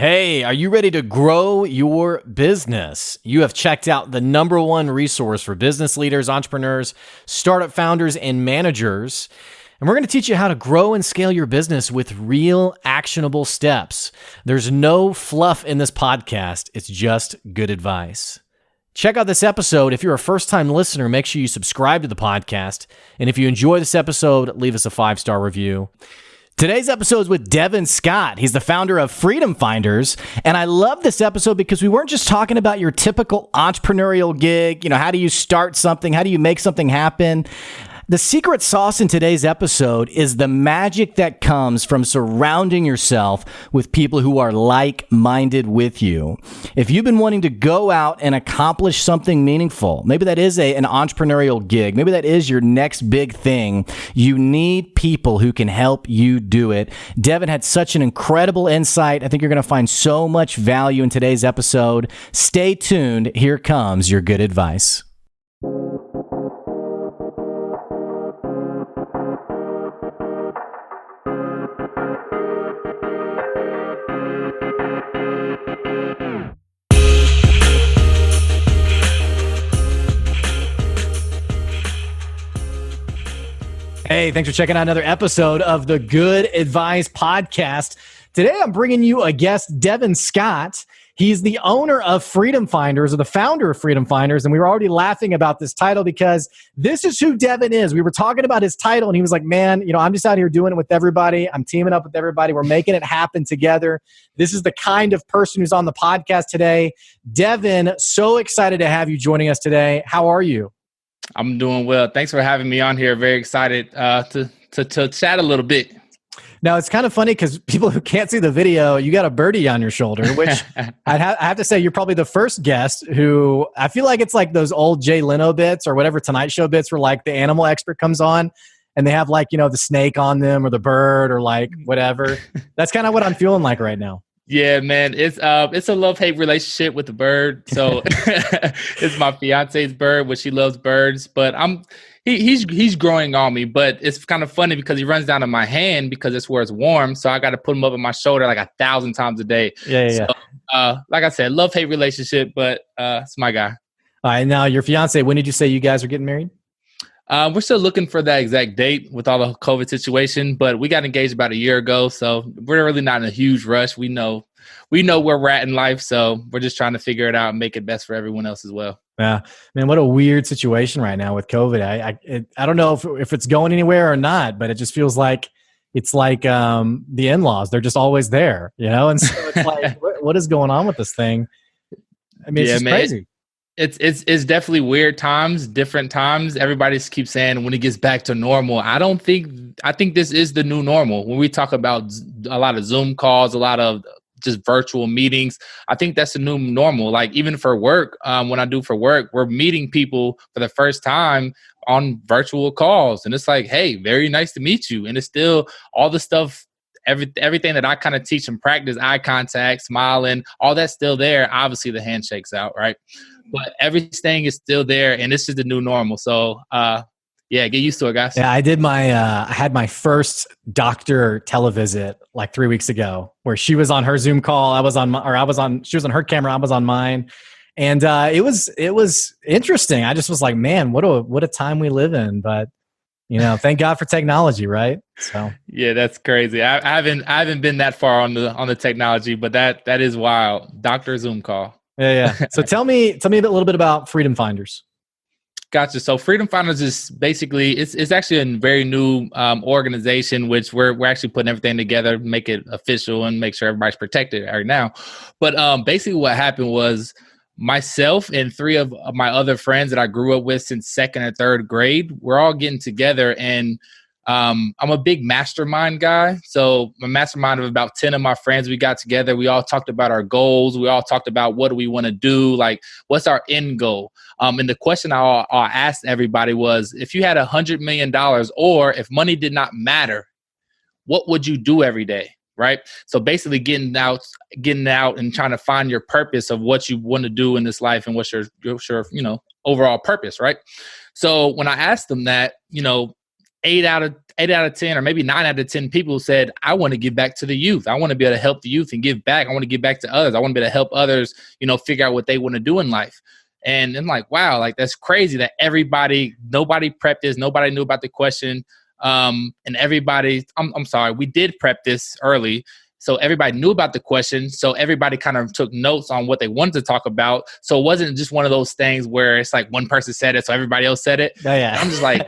Hey, are you ready to grow your business? You have checked out the number one resource for business leaders, entrepreneurs, startup founders, and managers. And we're going to teach you how to grow and scale your business with real actionable steps. There's no fluff in this podcast. It's just good advice. Check out this episode. If you're a first-time listener, make sure you subscribe to the podcast. And if you enjoy this episode, leave us a 5-star review. Today's episode is with Devin Scott. He's the founder of Freedom Finders. And I love this episode because we weren't just talking about your typical entrepreneurial gig. How do you start something? How do you make something happen? The secret sauce in today's episode is the magic that comes from surrounding yourself with people who are like-minded with you. If you've been wanting to go out and accomplish something meaningful, maybe that is an entrepreneurial gig, maybe that is your next big thing, you need people who can help you do it. Devin had such an incredible insight. I think you're going to find so much value in today's episode. Stay tuned. Here comes your good advice. Hey, thanks for checking out another episode of the Good Advice Podcast. Today, I'm bringing you a guest, Devin Scott. He's the owner of Freedom Finders, or the founder of Freedom Finders, and we were already laughing about this title because this is who Devin is. We were talking about his title, and he was like, man, I'm just out here doing it with everybody. I'm teaming up with everybody. We're making it happen together. This is the kind of person who's on the podcast today. Devin, so excited to have you joining us today. How are you? I'm doing well. Thanks for having me on here. Very excited to chat a little bit. Now, it's kind of funny because people who can't see the video, you got a birdie on your shoulder, which I have to say you're probably the first guest who I feel like it's like those old Jay Leno bits or whatever Tonight Show bits where like the animal expert comes on and they have like, the snake on them or the bird or like whatever. That's kind of what I'm feeling like right now. Yeah, man, it's a love-hate relationship with the bird. So it's my fiance's bird, which she loves birds, but he's growing on me. But it's kind of funny because he runs down to my hand because it's where it's warm. So I got to put him up on my shoulder like 1,000 times a day. Yeah. So, like I said, love-hate relationship, but it's my guy. All right, now your fiance, when did you say you guys are getting married? We're still looking for that exact date with all the COVID situation, but we got engaged about a year ago. So we're really not in a huge rush. We know where we're at in life. So we're just trying to figure it out and make it best for everyone else as well. Yeah, man, what a weird situation right now with COVID. I don't know if it's going anywhere or not, but it just feels like it's like the in-laws. They're just always there, And so it's like, what is going on with this thing? I mean, it's just crazy. It's definitely weird times, different times. Everybody keeps saying when it gets back to normal. I think this is the new normal. When we talk about a lot of Zoom calls, a lot of just virtual meetings, I think that's the new normal. Like even for work, when I do for work, we're meeting people for the first time on virtual calls. And it's like, hey, very nice to meet you. And it's still all the stuff, everything that I kind of teach and practice, eye contact, smiling, all that's still there. Obviously the handshake's out, right? But everything is still there, and this is the new normal. So, get used to it, guys. Yeah, I had my first doctor televisit like 3 weeks ago, where she was on her Zoom call, she was on her camera, I was on mine, and it was interesting. I just was like, man, what a time we live in. But thank God for technology, right? So yeah, that's crazy. I haven't been that far on the technology, but that is wild. Doctor Zoom call. Yeah. So tell me a little bit about Freedom Finders. Gotcha. So Freedom Finders is basically, it's actually a very new organization, which we're actually putting everything together, make it official and make sure everybody's protected right now. But basically what happened was myself and 3 of my other friends that I grew up with since 2nd or 3rd grade, we're all getting together, and I'm a big mastermind guy. So my mastermind of about 10 of my friends, we got together. We all talked about our goals. We all talked about what do we want to do? Like, what's our end goal? And the question I asked everybody was, if you had $100 million or if money did not matter, what would you do every day? Right. So basically getting out and trying to find your purpose of what you want to do in this life and what's your overall purpose. Right. So when I asked them that, eight out of 10, or maybe 9 out of 10 people said, I want to give back to the youth. I want to be able to help the youth and give back. I want to give back to others. I want to be able to help others, figure out what they want to do in life. And I'm like, wow, like that's crazy that nobody prepped this. Nobody knew about the question. And everybody, I'm sorry, we did prep this early. So everybody knew about the question. So everybody kind of took notes on what they wanted to talk about. So it wasn't just one of those things where it's like one person said it, so everybody else said it. Oh, yeah. I'm just like,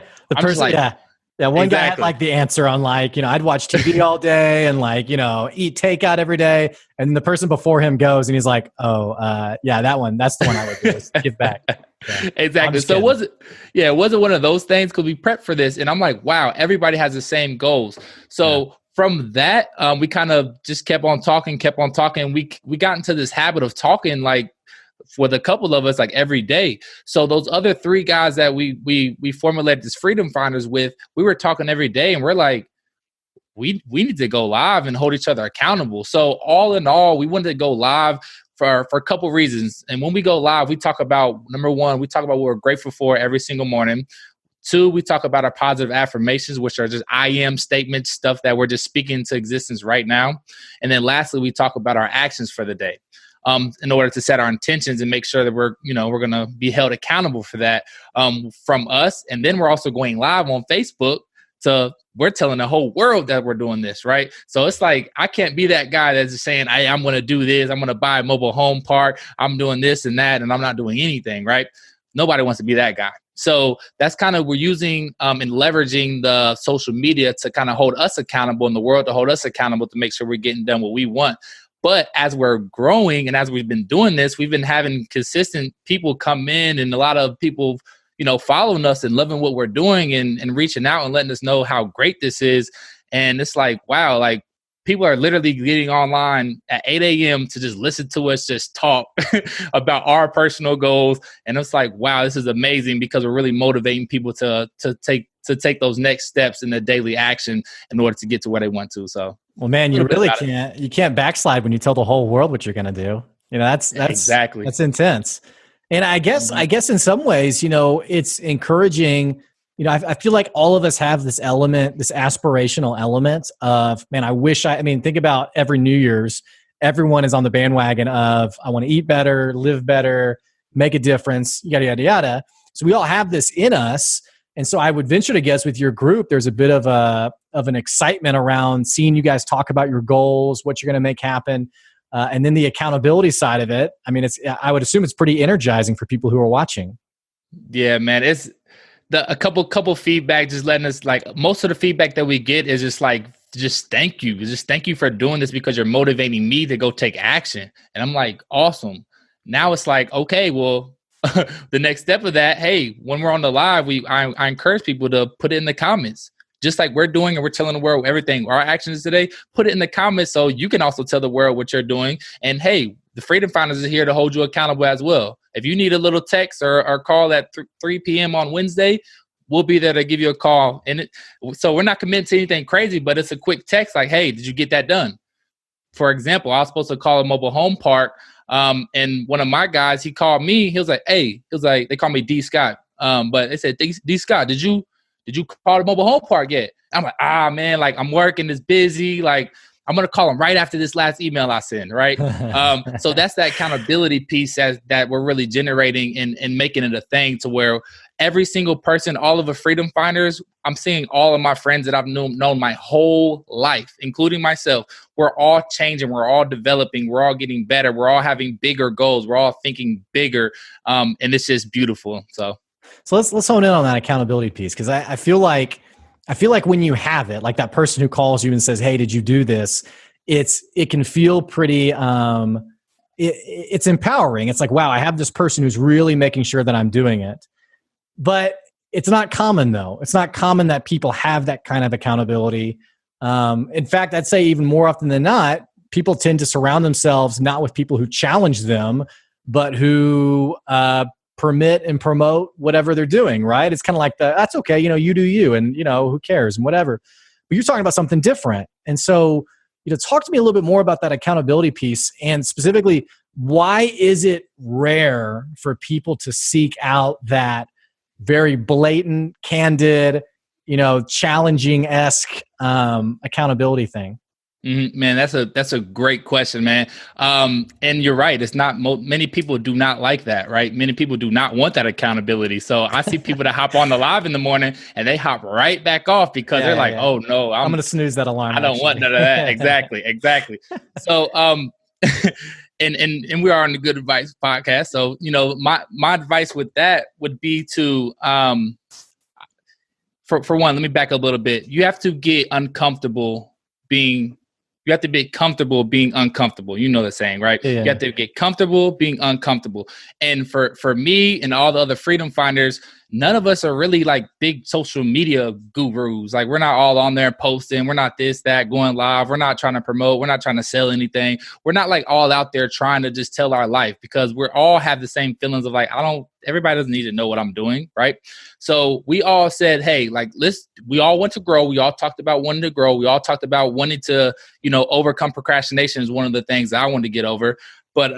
Yeah, one guy had like the answer on like, I'd watch TV all day and like, eat takeout every day. And the person before him goes and he's like, yeah, that's the one I would do, is give back. Yeah. Exactly. So it wasn't one of those things because we prepped for this. And I'm like, wow, everybody has the same goals. So from that, we kind of just kept on talking. We got into this habit of talking like with a couple of us like every day. So those other 3 guys that we formulated this Freedom Finders with, we were talking every day, and we're like, we need to go live and hold each other accountable. So all in all, we wanted to go live for a couple reasons. And when we go live, we talk about, number 1, we talk about what we're grateful for every single morning. 2, we talk about our positive affirmations, which are just I am statements, stuff that we're just speaking into existence right now. And then lastly, we talk about our actions for the day. In order to set our intentions and make sure that we're going to be held accountable for that from us. And then we're also going live on Facebook. So we're telling the whole world that we're doing this, right? So it's like, I can't be that guy that's just saying, hey, I'm going to do this. I'm going to buy a mobile home park. I'm doing this and that, and I'm not doing anything, right? Nobody wants to be that guy. So that's kind of, we're using and leveraging the social media to kind of hold us accountable, and the world to hold us accountable to make sure we're getting done what we want. But as we're growing and as we've been doing this, we've been having consistent people come in, and a lot of people, following us and loving what we're doing and reaching out and letting us know how great this is. And it's like, wow, like people are literally getting online at 8 a.m. to just listen to us just talk about our personal goals. And it's like, wow, this is amazing, because we're really motivating people to take those next steps in the daily action in order to get to where they want to. So, well, man, you really can't backslide when you tell the whole world what you're going to do. That's exactly, that's intense. And I guess in some ways, it's encouraging. I feel like all of us have this element, this aspirational element of, man, think about every New Year's, everyone is on the bandwagon of, I want to eat better, live better, make a difference, yada, yada, yada. So we all have this in us. And so I would venture to guess with your group, there's a bit of an excitement around seeing you guys talk about your goals, what you're going to make happen. And then the accountability side of it. I mean, I would assume it's pretty energizing for people who are watching. Yeah, man. It's a couple feedback, just letting us, like, most of the feedback that we get is just like, just thank you. Just thank you for doing this, because you're motivating me to go take action. And I'm like, awesome. Now it's like, okay, well, the next step of that, hey, when we're on the live, I encourage people to put it in the comments, just like we're doing, and we're telling the world everything, our actions today. Put it in the comments so you can also tell the world what you're doing. And hey, the Freedom Finders is here to hold you accountable as well. If you need a little text or call at 3 p.m. on Wednesday, we'll be there to give you a call. And so we're not committing to anything crazy, but it's a quick text like, hey, did you get that done? For example, I was supposed to call a mobile home park. And one of my guys, he called me. He was like, they call me D Scott. But they said, D Scott, did you call the mobile home park yet? I'm like, man, like I'm working, it's busy. Like, I'm going to call him right after this last email I send, right? So that's that accountability piece that we're really generating and making it a thing to where every single person, all of the Freedom Finders, I'm seeing all of my friends that I've known my whole life, including myself. We're all changing. We're all developing. We're all getting better. We're all having bigger goals. We're all thinking bigger. And it's just beautiful. So let's hone in on that accountability piece, because I feel like when you have it, like that person who calls you and says, hey, did you do this? It can feel pretty, it's empowering. It's like, wow, I have this person who's really making sure that I'm doing it. But it's not common, though. It's not common that people have that kind of accountability. In fact, I'd say even more often than not, people tend to surround themselves not with people who challenge them, but who permit and promote whatever they're doing, right? It's kind of like that's okay, you do you, and who cares and whatever. But you're talking about something different. And so, talk to me a little bit more about that accountability piece, and specifically, why is it rare for people to seek out that very blatant, candid, challenging-esque accountability thing? Man, that's a great question, man. And you're right. It's not many people do not like that, right? Many people do not want that accountability. So I see people that hop on the live in the morning and they hop right back off because they're like, "Oh no, I'm going to snooze that alarm." I don't want none of that." Exactly. So, and we are on the Good Advice podcast. So, my advice with that would be to, for one, let me back up a little bit. You have to get uncomfortable being. You have to be comfortable being uncomfortable. You know the saying, right? Yeah. You have to get comfortable being uncomfortable. And for me and all the other freedom finders, none of us are really like big social media gurus. Like we're not all on there posting. We're not this, that, going live. We're not trying to promote. We're not trying to sell anything. We're not like all out there trying to just tell our life because we're all have the same feelings of like, everybody doesn't need to know what I'm doing, right? So we all said, hey, like we all want to grow. We all talked about wanting to grow. We all talked about wanting to, overcome procrastination is one of the things that I want to get over. But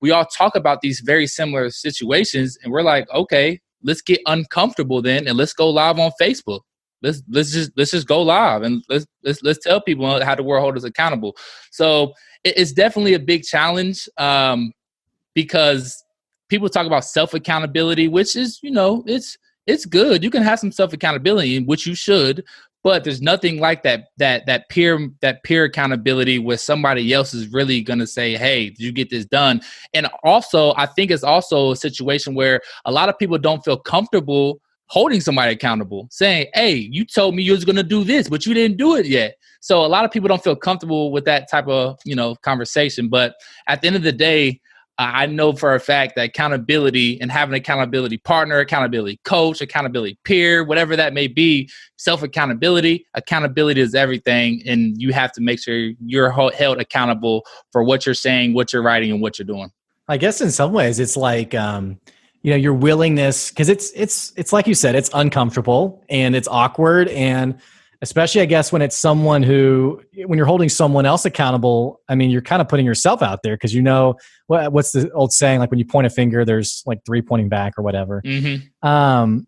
we all talk about these very similar situations and we're like, okay, let's get uncomfortable then and let's go live on Facebook. Let's just go live and let's tell people how the world hold us accountable. So it's definitely a big challenge because people talk about self-accountability, which is, it's good. You can have some self-accountability, which you should, but there's nothing like that peer accountability where somebody else is really going to say, hey, did you get this done? And also, I think it's also a situation where a lot of people don't feel comfortable holding somebody accountable, saying, hey, you told me you was going to do this, but you didn't do it yet. So a lot of people don't feel comfortable with that type of, conversation. But at the end of the day, I know for a fact that accountability and having an accountability partner, accountability coach, accountability peer, whatever that may be, accountability is everything. And you have to make sure you're held accountable for what you're saying, what you're writing, and what you're doing. I guess in some ways it's like, your willingness, because it's like you said, it's uncomfortable and it's awkward. And especially, I guess, when it's someone when you're holding someone else accountable, I mean, you're kind of putting yourself out there because what's the old saying? Like when you point a finger, there's like three pointing back or whatever. Mm-hmm.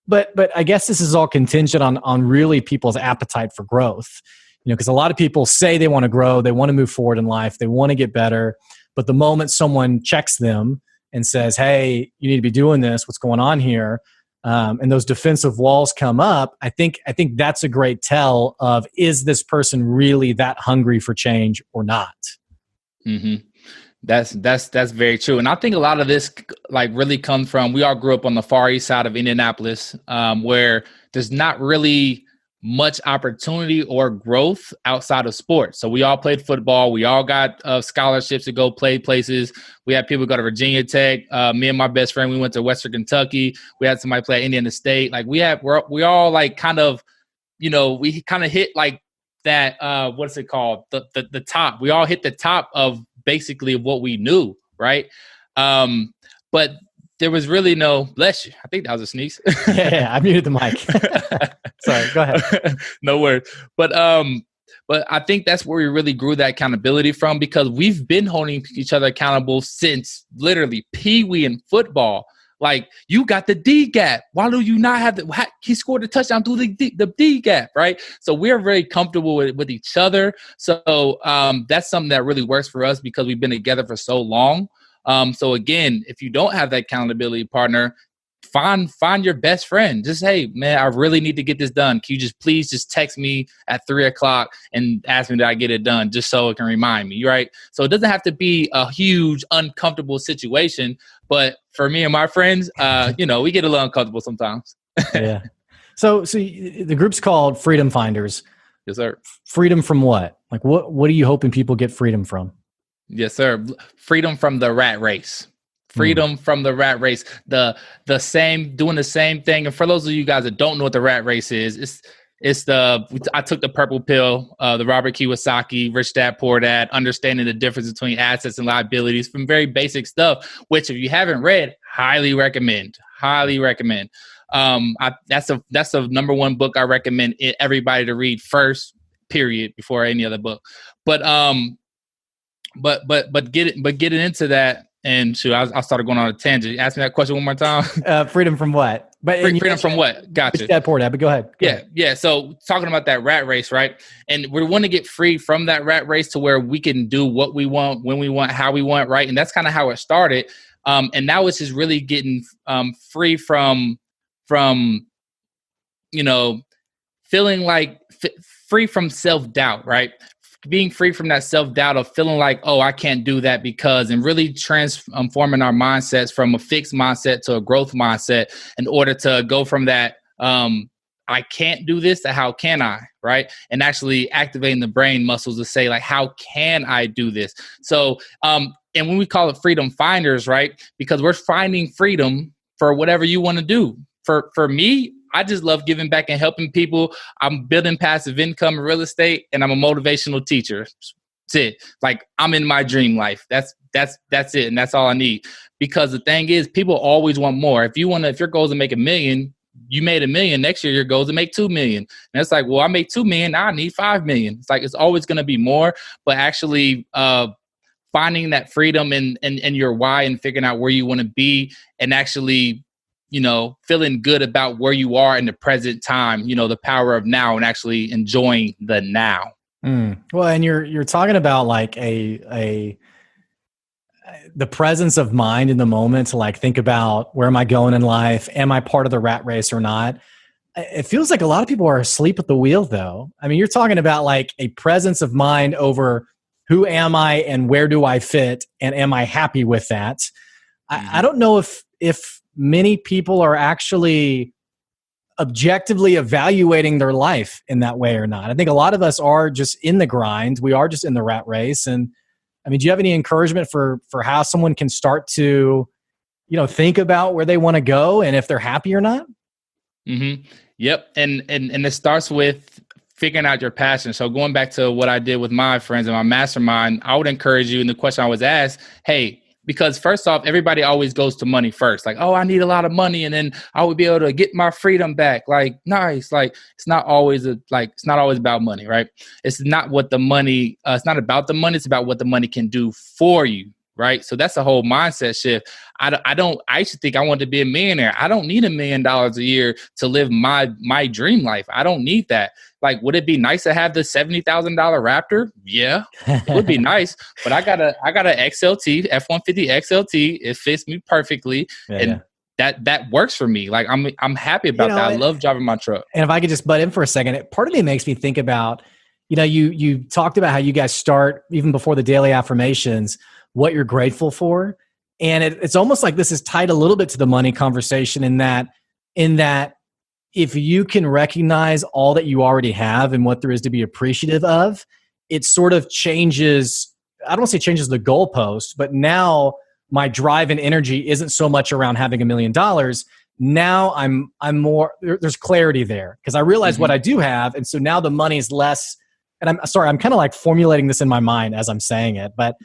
But I guess this is all contingent on really people's appetite for growth. Because a lot of people say they want to grow, they want to move forward in life, they want to get better. But the moment someone checks them and says, hey, you need to be doing this, what's going on here? And those defensive walls come up, I think that's a great tell of, is this person really that hungry for change or not? Mm-hmm. That's very true. And I think a lot of this like really comes from, we all grew up on the far east side of Indianapolis, where there's not really much opportunity or growth outside of sports. So we all played football. We all got scholarships to go play places. We had people go to Virginia Tech. Me and my best friend, we went to Western Kentucky. We had somebody play at Indiana State. Like we all like kind of, we kind of hit like that. What's it called? The top. We all hit the top of basically what we knew, right? But there was really no, bless you, I think that was a sneeze. Yeah, I muted the mic. Sorry, go ahead. No worries. But I think that's where we really grew that accountability from, because we've been holding each other accountable since literally peewee in football. Like, you got the D gap. Why do you not have he scored a touchdown through the D gap, right? So we're very comfortable with each other. So that's something that really works for us because we've been together for so long. So again, if you don't have that accountability partner, find your best friend. Just, hey, man, I really need to get this done. Can you please text me at 3:00 and ask me that I get it done, just so it can remind me, right? So it doesn't have to be a huge, uncomfortable situation. But for me and my friends, we get a little uncomfortable sometimes. Yeah. So the group's called Freedom Finders. Yes, sir. Freedom from what? Like, what are you hoping people get freedom from? Yes, sir. Freedom from the rat race. Freedom from the rat race. Doing the same thing. And for those of you guys that don't know what the rat race is, I took the purple pill, the Robert Kiyosaki, Rich Dad Poor Dad, understanding the difference between assets and liabilities, from very basic stuff, which if you haven't read, highly recommend. That's the number one book I recommend everybody to read first, period, before any other book. But getting into that And I started going on a tangent. Ask me that question one more time. Freedom from what? But freedom from what? Gotcha. That poor dad, but go ahead. Yeah. So talking about that rat race, right? And we want to get free from that rat race to where we can do what we want, when we want, how we want, right? And that's kind of how it started. And now it's just really getting free from feeling like free from self-doubt, right? Being free from that self-doubt of feeling like, oh, I can't do that because, and really transforming our mindsets from a fixed mindset to a growth mindset in order to go from that, I can't do this to how can I, right? And actually activating the brain muscles to say like, how can I do this? So, and when we call it freedom finders, right? Because we're finding freedom for whatever you want to do. For me, I just love giving back and helping people. I'm building passive income in real estate, and I'm a motivational teacher. That's it. Like I'm in my dream life. That's it, and that's all I need. Because the thing is, people always want more. If your goal is to make $1 million, you made $1 million. Next year, your goal is to make $2 million. And it's like, well, I make $2 million. Now I need $5 million. It's like it's always going to be more. But actually, finding that freedom and your why and figuring out where you want to be, and actually, feeling good about where you are in the present time, the power of now and actually enjoying the now. Well, and you're talking about like the presence of mind in the moment to like think about where am I going in life? Am I part of the rat race or not? It feels like a lot of people are asleep at the wheel though. I mean, you're talking about like a presence of mind over who am I and where do I fit? And am I happy with that? I don't know if many people are actually objectively evaluating their life in that way or not. I think a lot of us are just in the grind. We are just in the rat race. And I mean, do you have any encouragement for how someone can start to, think about where they want to go and if they're happy or not? Mm-hmm. Yep. And it starts with figuring out your passion. So going back to what I did with my friends in my mastermind, I would encourage you. And the question I was asked, hey, because first off, everybody always goes to money first. Like, oh, I need a lot of money, and then I would be able to get my freedom back. Like, nice. Like, it's not always about money, right? It's not what the money. It's not about the money. It's about what the money can do for you, right? So that's a whole mindset shift. I used to think I wanted to be a millionaire. I don't need $1 million a year to live my dream life. I don't need that. Like, would it be nice to have the $70,000 Raptor? Yeah, it would be nice. But I got a XLT, F-150 XLT. It fits me perfectly, and that works for me. Like I'm happy about that. I love driving my truck. And if I could just butt in for a second, part of me makes me think about, you talked about how you guys start even before the daily affirmations, what you're grateful for, and it's almost like this is tied a little bit to the money conversation in that. If you can recognize all that you already have and what there is to be appreciative of, it sort of changes, I don't want to say changes the goalpost, but now my drive and energy isn't so much around having $1 million. Now I'm more, there's clarity there because I realize what I do have. And so now the money is less, and I'm sorry, I'm kind of like formulating this in my mind as I'm saying it, but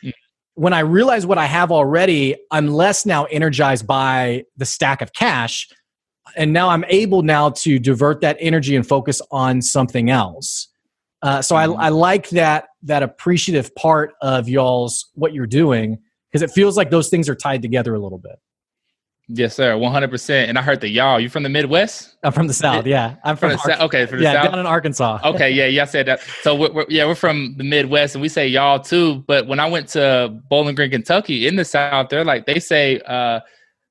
when I realize what I have already, I'm less now energized by the stack of cash. And now I'm able to divert that energy and focus on something else. So I like that appreciative part of what you're doing, because it feels like those things are tied together a little bit. Yes, sir. 100%. And I heard the y'all. You from the Midwest? I'm from the South. Yeah. I'm from the South. Okay. From the South. Down in Arkansas. Okay. Yeah. I said that. So we're from the Midwest, and we say y'all too. But when I went to Bowling Green, Kentucky in the South, they say,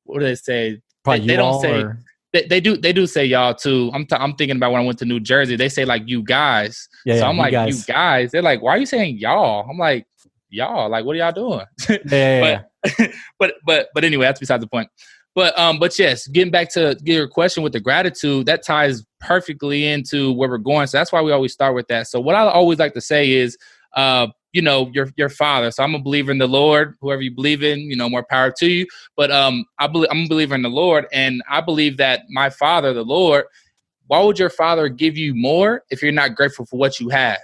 what do they say? Probably they don't say, or... They do say y'all too. I'm thinking about when I went to New Jersey, they say like you guys. So I'm like, you guys. They're like, why are you saying y'all? I'm like, y'all, like, what are y'all doing? But anyway, that's beside the point. But yes, getting back to your question with the gratitude, that ties perfectly into where we're going. So that's why we always start with that. So what I always like to say is, your father. So I'm a believer in the Lord, whoever you believe in, more power to you. But I'm a believer in the Lord. And I believe that my father, the Lord, why would your father give you more if you're not grateful for what you have?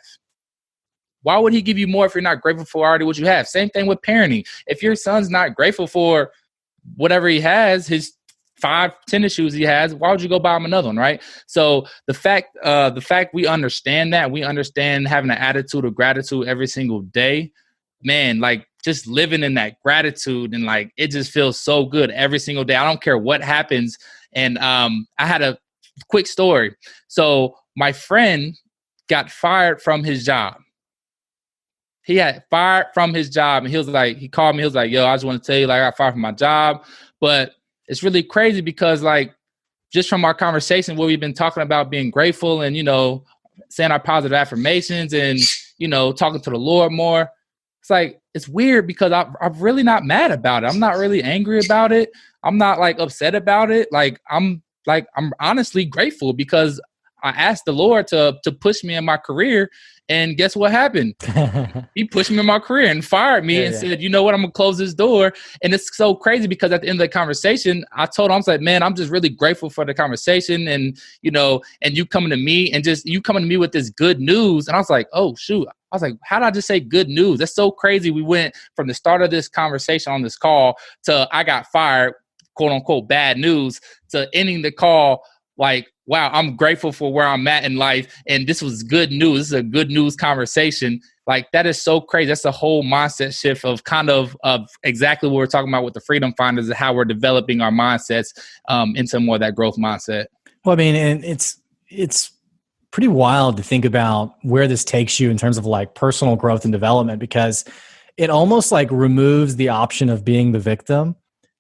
Why would he give you more if you're not grateful for already what you have? Same thing with parenting. If your son's not grateful for whatever he has, his 5 tennis shoes he has, why would you go buy him another one, right? So the fact we understand that, we understand having an attitude of gratitude every single day, man, like just living in that gratitude, and like it just feels so good every single day. I don't care what happens. And I had a quick story. So my friend got fired from his job. He had fired from his job, and he called me. He was like, yo, I just want to tell you, like, I got fired from my job. But it's really crazy because, like, just from our conversation where we've been talking about being grateful and, saying our positive affirmations and, talking to the Lord more, it's like, it's weird because I'm really not mad about it. I'm not really angry about it. I'm not like upset about it. I'm honestly grateful because I asked the Lord to push me in my career. And guess what happened? He pushed me in my career and fired me and said, you know what, I'm going to close this door. And it's so crazy because at the end of the conversation, I told him, I was like, man, I'm just really grateful for the conversation. And, and you coming to me and just you coming to me with this good news. And I was like, oh, shoot. I was like, how did I just say good news? That's so crazy. We went from the start of this conversation on this call to I got fired, quote unquote, bad news, to ending the call like, wow, I'm grateful for where I'm at in life. And this was good news. This is a good news conversation. Like, that is so crazy. That's a whole mindset shift of of exactly what we're talking about with the Freedom Finders and how we're developing our mindsets into more of that growth mindset. Well, I mean, and it's pretty wild to think about where this takes you in terms of like personal growth and development, because it almost like removes the option of being the victim.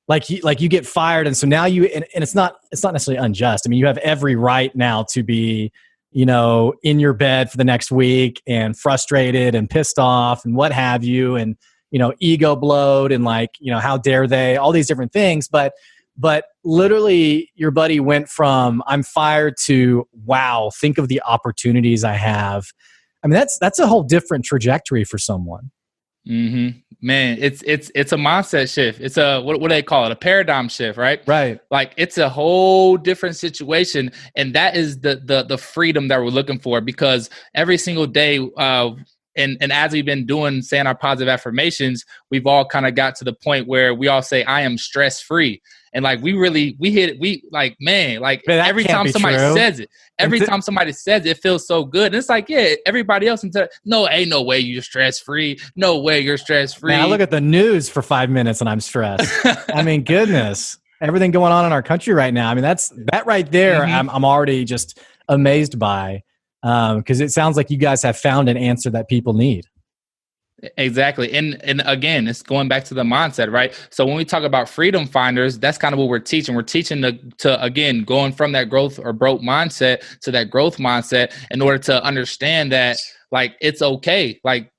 Like you get fired, and so now and it's not necessarily unjust. I mean, you have every right now to be, in your bed for the next week and frustrated and pissed off and what have you, and ego blowed and like, how dare they, all these different things. But literally, your buddy went from I'm fired to wow, think of the opportunities I have. I mean, that's a whole different trajectory for someone. Mm-hmm. Man, it's a mindset shift. It's a what do they call it? A paradigm shift, right? Right. Like, it's a whole different situation, and that is the freedom that we're looking for. Because every single day, and as we've been saying our positive affirmations, we've all kind of got to the point where we all say, "I am stress free," and like every time somebody says it. Every time somebody says it, it feels so good. And it's like, yeah, everybody else, no, ain't no way you're stress-free. No way you're stress-free. Man, I look at the news for 5 minutes and I'm stressed. I mean, goodness, everything going on in our country right now. I mean, that right there, mm-hmm. I'm already just amazed by, because it sounds like you guys have found an answer that people need. Exactly. And again, it's going back to the mindset, right? So when we talk about Freedom Finders, that's kind of what we're teaching. We're teaching to again, going from that growth or broke mindset to that growth mindset in order to understand that, like, it's okay. Like,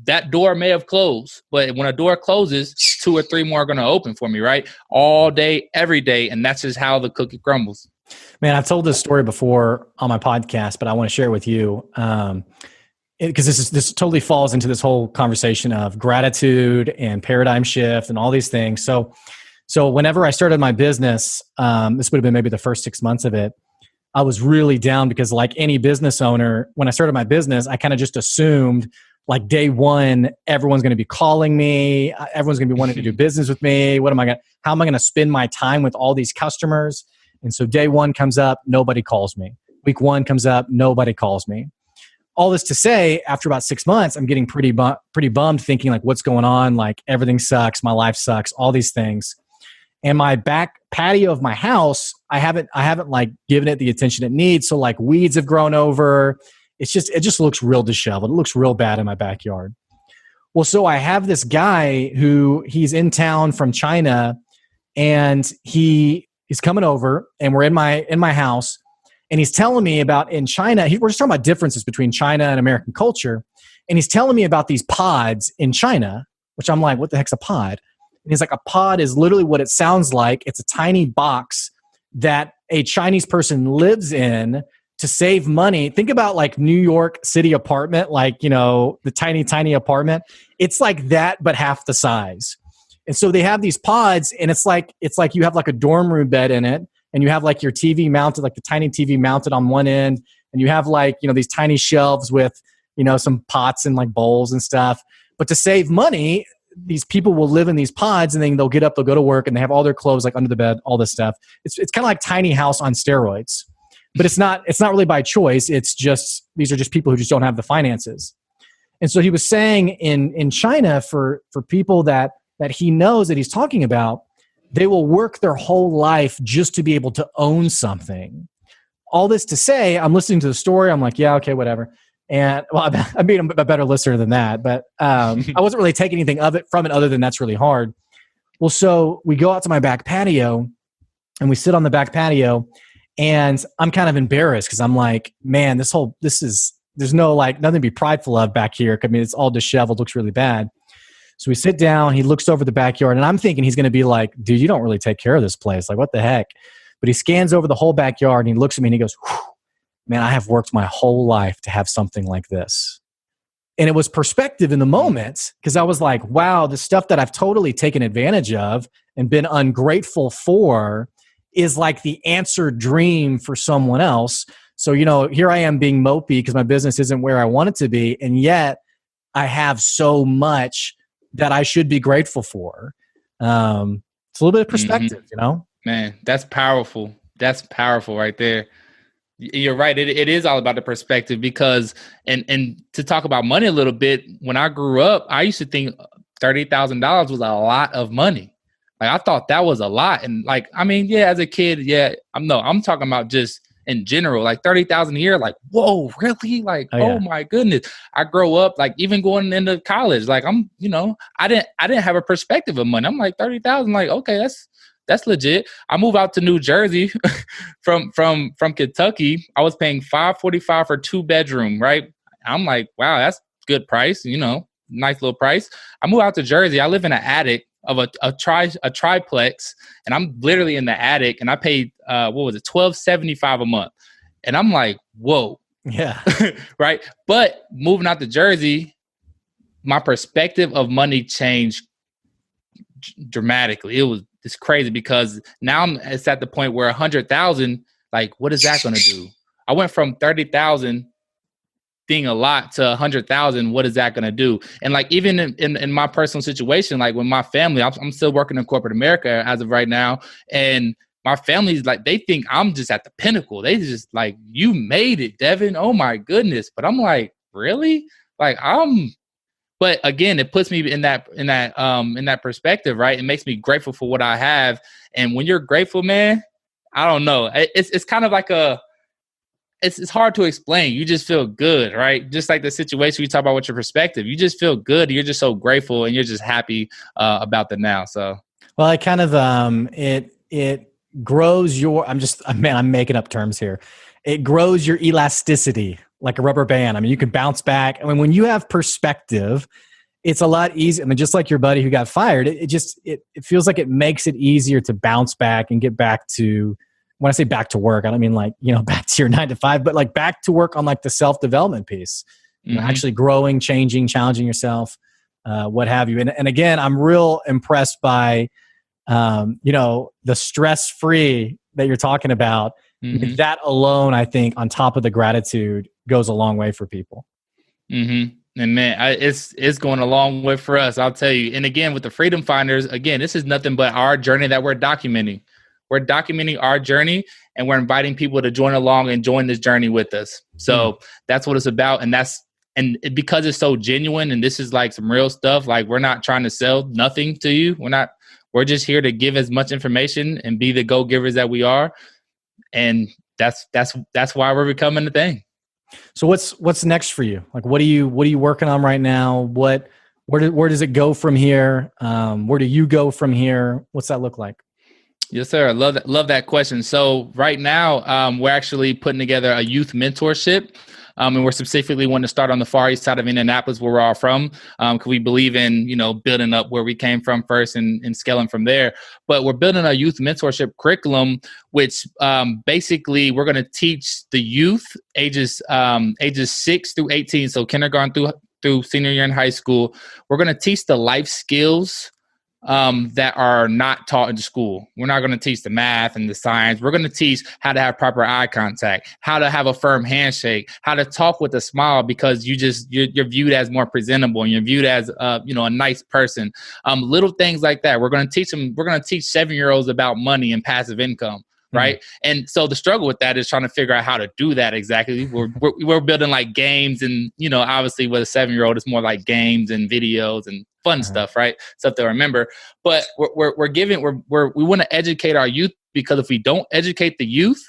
that door may have closed, but when a door closes, 2 or 3 more are going to open for me, right? All day, every day. And that's just how the cookie crumbles. Man, I've told this story before on my podcast, but I want to share it with you. Because this totally falls into this whole conversation of gratitude and paradigm shift and all these things. So whenever I started my business, this would have been maybe the first 6 months of it, I was really down because, like any business owner, when I started my business, I kind of just assumed like day one, everyone's going to be calling me. Everyone's going to be wanting to do business with me. How am I going to spend my time with all these customers? And so day one comes up, nobody calls me. Week 1 comes up, nobody calls me. All this to say, after about 6 months, I'm getting pretty bummed, thinking like, what's going on? Like, everything sucks. My life sucks. All these things. And my back patio of my house, I haven't like given it the attention it needs. So like, weeds have grown over. It just looks real disheveled. It looks real bad in my backyard. Well, so I have this guy who he's in town from China, and he's coming over, and we're in my house. And he's telling me about in China, we're just talking about differences between China and American culture. And he's telling me about these pods in China, which I'm like, what the heck's a pod? And he's like, a pod is literally what it sounds like. It's a tiny box that a Chinese person lives in to save money. Think about like New York City apartment, like, the tiny apartment. It's like that, but half the size. And so they have these pods, and it's like you have like a dorm room bed in it. And you have like your TV mounted, like the tiny TV mounted on one end. And you have like, these tiny shelves with, some pots and like bowls and stuff. But to save money, these people will live in these pods, and then they'll get up, they'll go to work, and they have all their clothes like under the bed, all this stuff. It's kind of like tiny house on steroids. But it's not really by choice. It's just, these are just people who just don't have the finances. And so he was saying in China, for people that he knows that he's talking about, they will work their whole life just to be able to own something. All this to say, I'm listening to the story. I'm like, yeah, okay, whatever. And well, I'm being a better listener than that, but I wasn't really taking anything from it other than that's really hard. Well, so we go out to my back patio and we sit on the back patio, and I'm kind of embarrassed because I'm like, man, there's no like nothing to be prideful of back here. I mean, it's all disheveled, looks really bad. So we sit down, he looks over the backyard, and I'm thinking he's going to be like, dude, you don't really take care of this place. Like, what the heck? But he scans over the whole backyard and he looks at me and he goes, man, I have worked my whole life to have something like this. And it was perspective in the moment, because I was like, wow, the stuff that I've totally taken advantage of and been ungrateful for is like the answered dream for someone else. So, here I am being mopey because my business isn't where I want it to be. And yet I have so much that I should be grateful for. It's a little bit of perspective, Man, that's powerful. That's powerful right there. You're right. It is all about the perspective, because, and to talk about money a little bit, when I grew up, I used to think $30,000 was a lot of money. Like, I thought that was a lot. And like, I mean, yeah, as a kid, yeah, I'm talking about just in general, like 30,000 a year, like, whoa, really? Like, oh my goodness. I grow up, like, even going into college, like I didn't have a perspective of money. I'm like 30,000, like, okay, that's legit. I moved out to New Jersey from Kentucky. I was paying $545 for 2-bedroom, right? I'm like, wow, that's good price, nice little price. I moved out to Jersey. I live in an attic of a triplex, and I'm literally in the attic, and I paid $1,275 a month. And I'm like, whoa. Yeah. Right. But moving out to Jersey, my perspective of money changed dramatically. It's crazy, because now it's at the point where 100,000, like, what is that going to do? I went from 30,000 being a lot to 100,000. What is that going to do? And like, even in my personal situation, like with my family, I'm still working in corporate America as of right now. And my family's like, they think I'm just at the pinnacle. They just like, you made it, Devin. Oh my goodness. But I'm like, really? Like, but again, it puts me in that perspective, right? It makes me grateful for what I have. And when you're grateful, man, I don't know. It's kind of like it's hard to explain. You just feel good, right? Just like the situation we talk about with your perspective, you just feel good. You're just so grateful, and you're just happy about the now. So, well, I kind of it grows your. I'm making up terms here. It grows your elasticity like a rubber band. I mean, you can bounce back. I mean, when you have perspective, it's a lot easier. I mean, just like your buddy who got fired, it feels like it makes it easier to bounce back and get back to. When I say back to work, I don't mean like, back to your 9 to 5, but like back to work on like the self-development piece, actually growing, changing, challenging yourself, what have you. And again, I'm real impressed by, the stress-free that you're talking about. Mm-hmm. That alone, I think, on top of the gratitude, goes a long way for people. Mm-hmm. And man, it's going a long way for us, I'll tell you. And again, with the Freedom Finders, again, this is nothing but our journey that we're documenting. We're documenting our journey, and we're inviting people to join along and join this journey with us. So that's what it's about. And because it's so genuine, and this is like some real stuff, like, we're not trying to sell nothing to you. We're just here to give as much information and be the go-givers that we are. And that's why we're becoming the thing. So what's next for you? Like, what are you working on right now? Where does it go from here? Where do you go from here? What's that look like? Yes, sir. I love that question. So right now, we're actually putting together a youth mentorship. And we're specifically wanting to start on the far east side of Indianapolis, where we're all from, because we believe in, building up where we came from first and scaling from there. But we're building a youth mentorship curriculum, which basically we're going to teach the youth ages 6 through 18, so kindergarten through senior year in high school. We're going to teach the life skills that are not taught in school. We're not going to teach the math and the science. We're going to teach how to have proper eye contact, how to have a firm handshake, how to talk with a smile, because you're viewed as more presentable, and you're viewed as a nice person. Little things like that. We're going to teach them. We're going to teach 7-year-olds about money and passive income. right? And so the struggle with that is trying to figure out how to do that exactly. We're building like games, and obviously with a 7-year-old, it's more like games and videos and fun stuff, right? Stuff to remember. But we want to educate our youth, because if we don't educate the youth,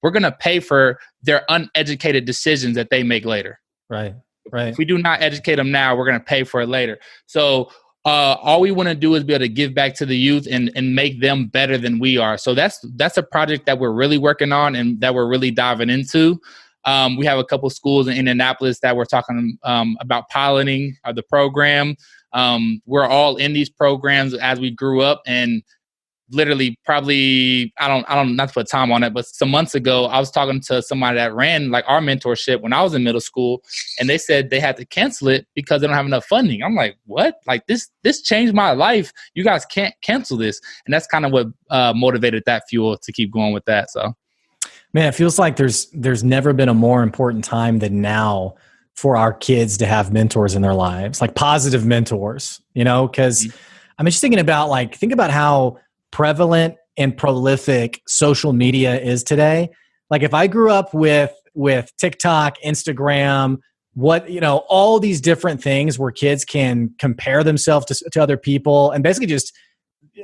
we're going to pay for their uneducated decisions that they make later. Right. If we do not educate them now, we're going to pay for it later. So all we want to do is be able to give back to the youth and make them better than we are. So that's a project that we're really working on and that we're really diving into. We have a couple schools in Indianapolis that we're talking about piloting the program. We're all in these programs as we grew up, and literally probably, I don't not to put time on it, but some months ago, I was talking to somebody that ran like our mentorship when I was in middle school, and they said they had to cancel it because they don't have enough funding. I'm like, what? Like this changed my life. You guys can't cancel this. And that's kind of what motivated that fuel to keep going with that. So, man, it feels like there's never been a more important time than now for our kids to have mentors in their lives, like positive mentors, because I'm just thinking about think about how prevalent and prolific social media is today. Like if I grew up with TikTok, Instagram, all these different things where kids can compare themselves to other people and basically just,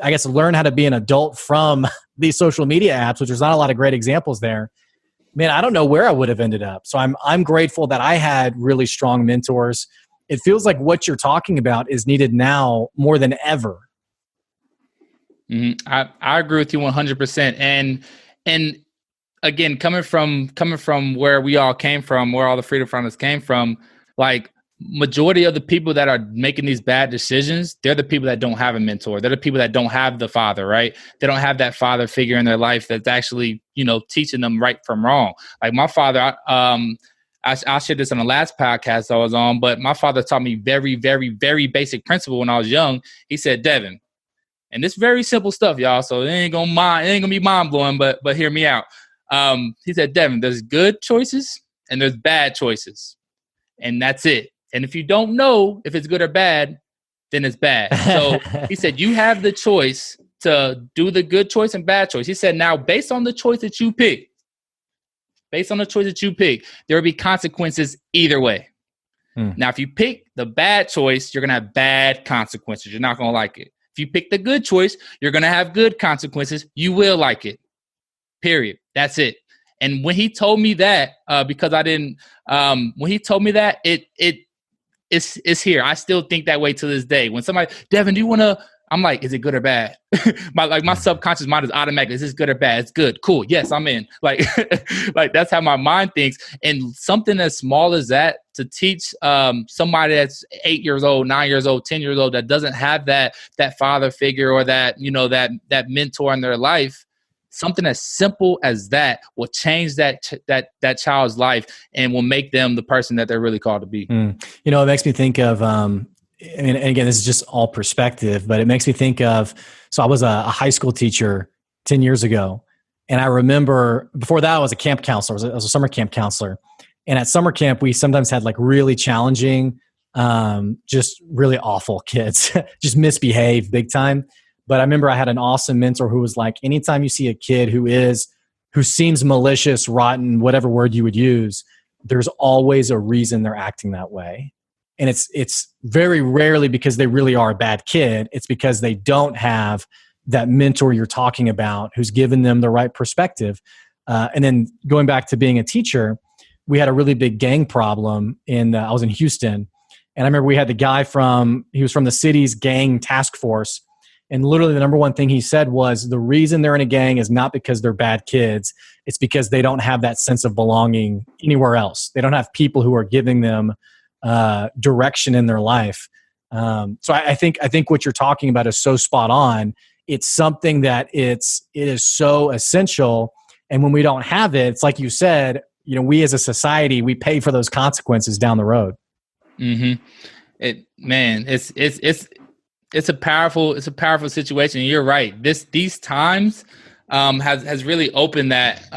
I guess, learn how to be an adult from these social media apps, which there's not a lot of great examples there. Man, I don't know where I would have ended up. So I'm grateful that I had really strong mentors. It feels like what you're talking about is needed now more than ever. I agree with you 100%. And again, coming from where we all came from, where all the Freedom Founders came from, like majority of the people that are making these bad decisions, they're the people that don't have a mentor. They're the people that don't have the father, right? They don't have that father figure in their life that's actually, teaching them right from wrong. Like my father, I shared this on the last podcast I was on, but my father taught me very, very, very basic principle when I was young. He said, Devin, and it's very simple stuff, y'all. So it ain't gonna be mind blowing, but hear me out. He said, Devin, there's good choices and there's bad choices, and that's it. And if you don't know if it's good or bad, then it's bad. So he said, you have the choice to do the good choice and bad choice. He said, now based on the choice that you pick, there will be consequences either way. Now, if you pick the bad choice, you're gonna have bad consequences. You're not gonna like it. If you pick the good choice, you're going to have good consequences. You will like it. Period. That's it. And when he told me that, because I didn't, when he told me that, it's here. I still think that way to this day. When somebody, Devin, do you want to, I'm like, is it good or bad? my subconscious mind is automatic. Is this good or bad? It's good. Cool. Yes, I'm in. Like that's how my mind thinks. And something as small as that, to teach somebody that's 8 years old, 9 years old, 10 years old, that doesn't have that father figure or that, that mentor in their life, something as simple as that will change that child's life and will make them the person that they're really called to be. It makes me think of, and again, this is just all perspective, but it makes me think of, so I was a high school teacher 10 years ago. And I remember before that, I was a camp counselor. I was a summer camp counselor. And at summer camp, we sometimes had like really challenging, just really awful kids, just misbehave big time. But I remember I had an awesome mentor who was like, anytime you see a kid who seems malicious, rotten, whatever word you would use, there's always a reason they're acting that way. And it's very rarely because they really are a bad kid. It's because they don't have that mentor you're talking about who's given them the right perspective. And then going back to being a teacher, we had a really big gang problem I was in Houston. And I remember we had the guy he was from the city's gang task force. And literally the number one thing he said was the reason they're in a gang is not because they're bad kids. It's because they don't have that sense of belonging anywhere else. They don't have people who are giving them direction in their life. So I think what you're talking about is so spot on. It's something that it is so essential. And when we don't have it, it's like you said, we as a society, we pay for those consequences down the road. Mm-hmm. It's a powerful situation. And you're right. These times has really opened that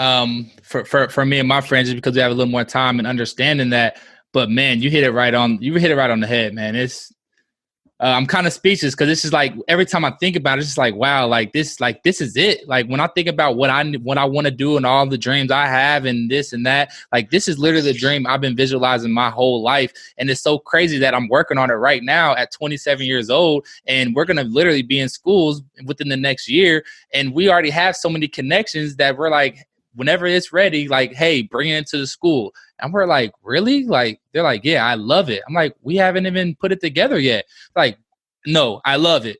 for me and my friends, just because we have a little more time and understanding that. But man, you hit it right on the head, man. I'm kind of speechless because it's just like every time I think about it, it's just like, wow, like this is it. Like when I think about what I want to do and all the dreams I have and this and that, like this is literally the dream I've been visualizing my whole life. And it's so crazy that I'm working on it right now at 27 years old. And we're going to literally be in schools within the next year. And we already have so many connections that we're like, whenever it's ready, like, hey, bring it into the school. And we're like, really? Like, they're like, yeah, I love it. I'm like, we haven't even put it together yet. Like, no, I love it.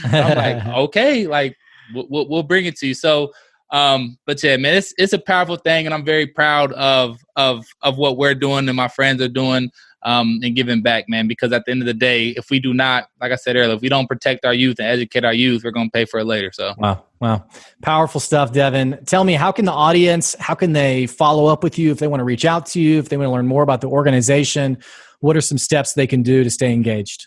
I'm like, okay, like we'll bring it to you. So, but yeah, man, it's a powerful thing, and I'm very proud of what we're doing and my friends are doing, and giving back, man. Because at the end of the day, if we do not, like I said earlier, if we don't protect our youth and educate our youth, we're going to pay for it later. So, wow, powerful stuff, Devin. Tell me, how can the audience, how can they follow up with you if they want to reach out to you, if they want to learn more about the organization? What are some steps they can do to stay engaged?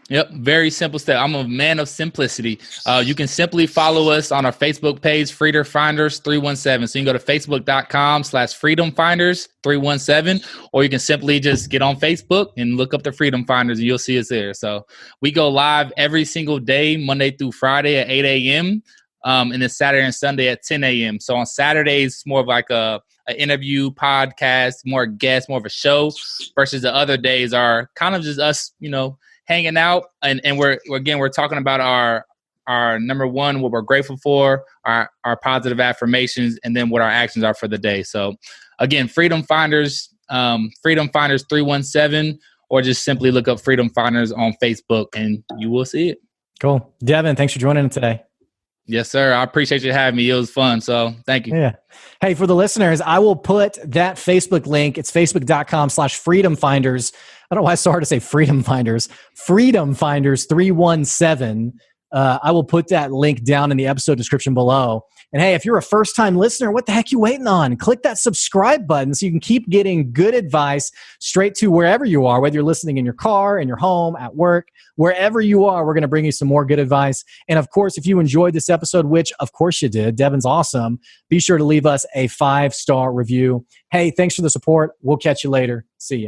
Yep. Very simple step. I'm a man of simplicity. You can simply follow us on our Facebook page, Freedom Finders 317. So you can go to facebook.com/Freedom Finders 317, or you can simply just get on Facebook and look up the Freedom Finders and you'll see us there. So we go live every single day, Monday through Friday at 8 a.m. And then Saturday and Sunday at 10 a.m. So on Saturdays, it's more of like an interview podcast, more guests, more of a show, versus the other days are kind of just us, hanging out, and we're talking about our number one, what we're grateful for, our positive affirmations, and then what our actions are for the day. So again, Freedom Finders 317, or just simply look up Freedom Finders on Facebook and you will see it. Cool. Devin, thanks for joining today. Yes, sir. I appreciate you having me. It was fun. So thank you. Yeah. Hey, for the listeners, I will put that Facebook link. It's facebook.com/Freedom Finders. I don't know why it's so hard to say Freedom Finders. Freedom Finders 317. I will put that link down in the episode description below. And hey, if you're a first-time listener, what the heck you waiting on? Click that subscribe button so you can keep getting good advice straight to wherever you are, whether you're listening in your car, in your home, at work, wherever you are, we're going to bring you some more good advice. And of course, if you enjoyed this episode, which of course you did, Devin's awesome, be sure to leave us a 5-star review. Hey, thanks for the support. We'll catch you later. See ya.